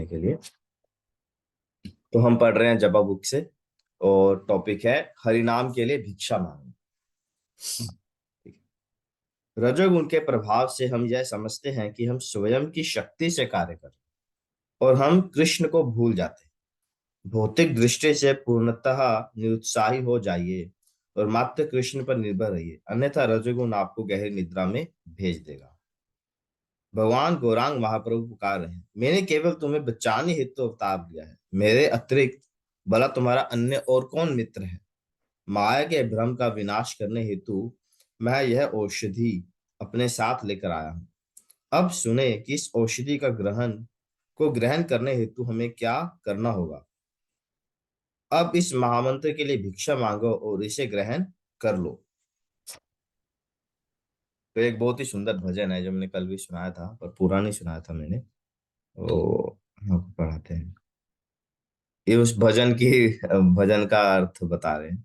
करने के लिए। तो हम पढ़ रहे हैं जपा बुक से, और टॉपिक है हरिनाम के लिए भिक्षा मांगना। रजोगुण के प्रभाव से हम यह समझते हैं कि हम स्वयं की शक्ति से कार्य कर, और हम कृष्ण को भूल जाते हैं। भौतिक दृष्टि से पूर्णतः निरुत्साही हो जाइए और मात्र कृष्ण पर निर्भर रहिए, अन्यथा रजोगुण आपको गहरी निद्रा में भेज देगा। भगवान गौरांग महाप्रभु पुकार रहे हैं, मैंने केवल तुम्हें बचाने हेतु अवतार लिया है। मेरे अतिरिक्त भला तुम्हारा अन्य और कौन मित्र है? माया के भ्रम का विनाश करने हेतु मैं यह औषधि अपने साथ लेकर आया हूं। अब सुने कि इस औषधि का ग्रहण करने हेतु हमें क्या करना होगा। अब इस महामंत्र के लिए भिक्षा मांगो और इसे ग्रहण कर लो। तो एक बहुत ही सुंदर भजन है जो मैंने कल भी सुनाया था, पर पूरा नहीं सुनाया था मैंने। तो हम पढ़ाते हैं। ये उस भजन का अर्थ बता रहे हैं।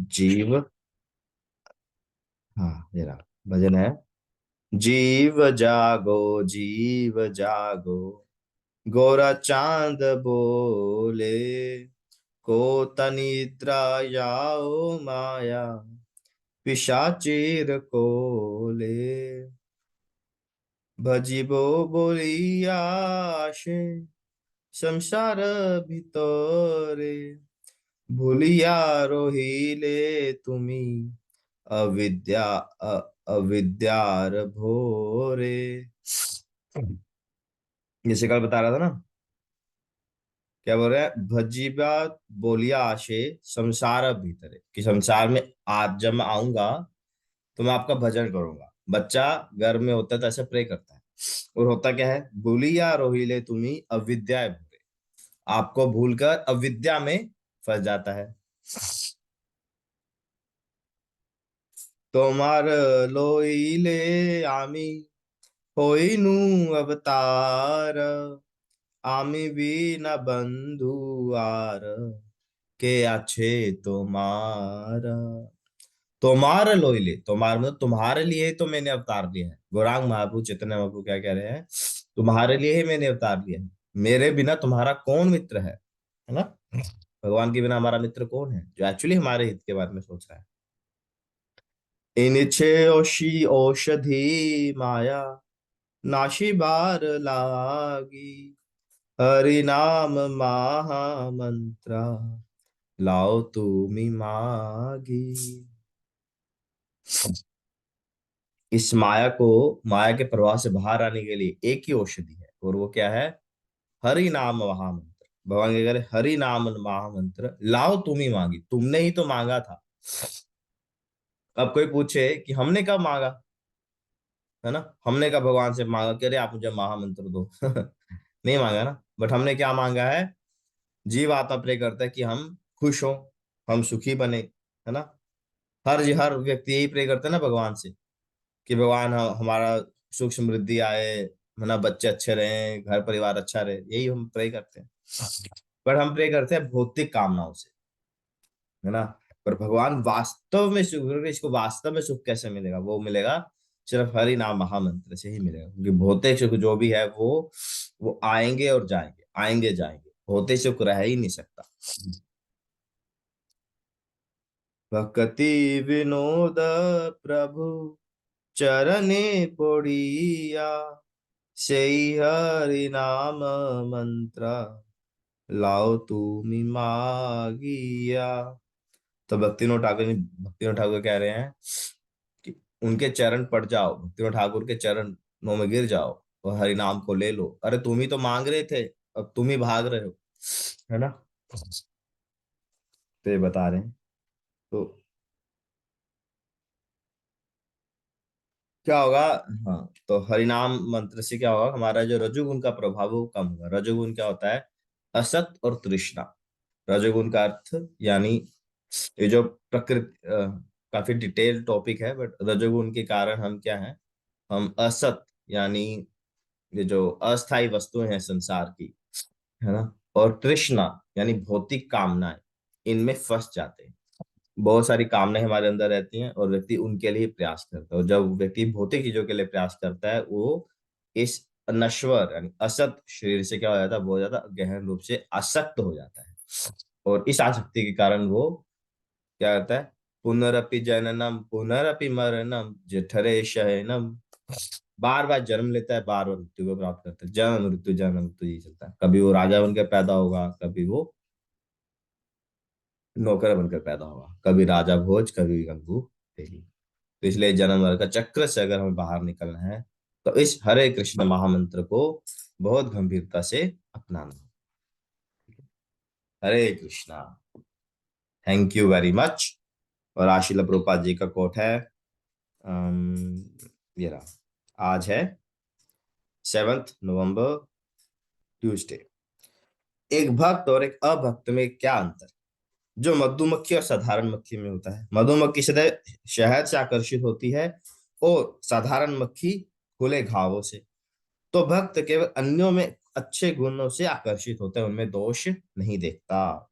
जीव, हाँ ये रहा भजन है। जीव जागो, गोरा चांद बोले, को तनिद्रा याओ माया, पिशाचीर कोले। भजिबो बोलिया আসে संसार ভিতরে, ভুলিয়া রহিলে তুমি अविद्या अविद्यार भोरे। जैसे कल बता रहा था ना, क्या बोल रहा है? भजीबा बोलिया आशे संसार भीतर है, कि संसार में आज जब मैं आऊंगा तो मैं आपका भजन करूंगा। बच्चा घर में होता है तो ऐसे प्रे करता है, और होता क्या है? भूलिया रोहिले तुम्ही अविद्या भूले, आपको भूलकर अविद्या में फंस जाता है। तोमार लोइले आमी होइनु अवतार, आमी बिना बंधु आर, के अच्छे तुम्हारा। तोमार लोइले, तोमार मतलब तुम्हारे लिए ही तो मैंने अवतार लिया है। गौरांग महाप्रभु चैतन्य महाप्रभु क्या कह रहे हैं? तुम्हारे लिए ही मैंने अवतार लिया है। मेरे बिना तुम्हारा कौन मित्र है ना? भगवान के बिना हमारा मित्र कौन है जो एक्चुअली हमारे हित के बारे में सोच रहा है? इनिच्छे ओशी औषधि माया, नाशी बार लागी, हरि नाम महा मंत्रा, लाओ तुमी मागी। इस माया के प्रवाह से बाहर आने के लिए एक ही औषधि है, और वो क्या है? हरि नाम महामंत्र। भगवान क्या कह रहे? हरि नाम महामंत्र लाओ तुम ही मांगी, तुमने ही तो मांगा था। अब कोई पूछे कि हमने कब मांगा, है ना? हमने कब भगवान से मांगा कि अरे आप मुझे महामंत्र दो? नहीं मांगा ना। बट हमने क्या मांगा है? जीव आत्मा प्रे करता है कि हम खुश हो, हम सुखी बने, है ना? हर व्यक्ति यही प्रे करता है ना भगवान से, कि भगवान हमारा सुख समृद्धि आए, है ना? बच्चे अच्छे रहे, घर परिवार अच्छा रहे, यही हम प्रे करते हैं। पर हम प्रे करते हैं भौतिक कामनाओं से, है ना? पर भगवान वास्तव में सुख, इसको वास्तव में सुख कैसे मिलेगा? वो मिलेगा सिर्फ हरि नाम महामंत्र से ही मिलेगा, क्योंकि भौतिक सुख जो भी है वो आएंगे और जाएंगे, आएंगे जाएंगे, भौतिक सुख रह ही नहीं सकता। भक्ति विनोद प्रभु चरणे पड़िया, সেই हरि नाम मंत्र लाओ तुमी मागिया। तो भक्तिनोद ठाकुर कह रहे हैं कि उनके चरण पड़ जाओ, भक्तिनोद ठाकुर के चरणों में गिर जाओ और हरि नाम को ले लो। अरे तुम ही तो मांग रहे थे, अब तुम ही भाग रहे हो, है ना? तो ये बता रहे हैं। तो क्या होगा? हाँ, तो हरिनाम मंत्र से क्या होगा? हमारा जो रजोगुण का प्रभाव है वो कम होगा। रजोगुण क्या होता है? असत और तृष्णा। रजोगुण का अर्थ यानी ये जो प्रकृति, काफी डिटेल टॉपिक है, बट रजोगुण के कारण हम क्या है? हम असत यानी ये जो अस्थाई वस्तुएं हैं संसार की, है ना? और तृष्णा यानी भौतिक कामनाएं, इनमें फंस जाते हैं। बहुत सारी कामनाएं हमारे अंदर रहती हैं और व्यक्ति उनके लिए प्रयास करता है, और जब व्यक्ति भौतिक चीजों के लिए प्रयास करता है वो इस नश्वर यानी असत शरीर से क्या हो जाता है, बहुत ज्यादा गहन रूप से आसक्त हो जाता है। और इस आसक्ति के कारण वो क्या कहता है, पुनरपि जननम पुनरपि मरणम जठरे शयनम, बार बार जन्म लेता है, बार बार मृत्यु को प्राप्त करता है, जन्म मृत्यु ही चलता है। कभी वो राजा बनकर पैदा होगा, कभी वो नौकर बनकर पैदा होगा, कभी राजा भोज, कभी गंगू तेली। तो इसलिए जन्म मरण का चक्र से अगर हमें बाहर निकलना है तो इस हरे कृष्ण महामंत्र को बहुत गंभीरता से अपनाना। Hare Krishna. Thank you very much. और आशीला प्रभुपाद जी का कोट है, ये रहा। आज है 7 नवंबर, ट्यूसडे। एक भक्त और एक अभक्त में क्या अंतर? जो मधुमक्खी और साधारण मक्खी में होता है, मधुमक्खी सदैव शहद से आकर्षित होती है और साधारण मक्खी खुले घावों से। तो भक्त केवल अन्यों में अच्छे गुणों से आकर्षित होता है, उनमें दोष नहीं देखता।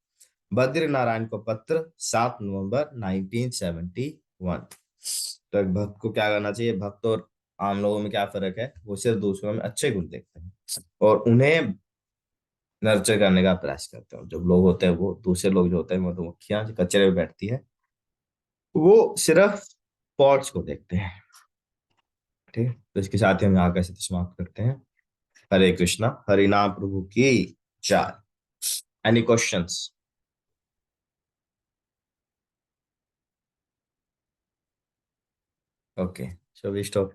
बद्री नारायण को पत्र 7 नवंबर 1971। तो एक भक्त को क्या करना चाहिए? भक्त और आम लोगों में क्या फर्क है? वो सिर्फ दूसरों में अच्छे गुण देखते हैं और उन्हें नर्चर करने का प्रयास करते हैं। जब लोग होते हैं, वो दूसरे लोग जो होते हैं, मधुमक्खियां जो कचरे में बैठती है, वो सिर्फ पॉट्स को देखते हैं। ठीक है, तो इसके साथ ही हम यहाँ का समाप्त करते हैं। हरे कृष्णा, हरि नाम प्रभु की जय। Any questions? Okay, so we stop.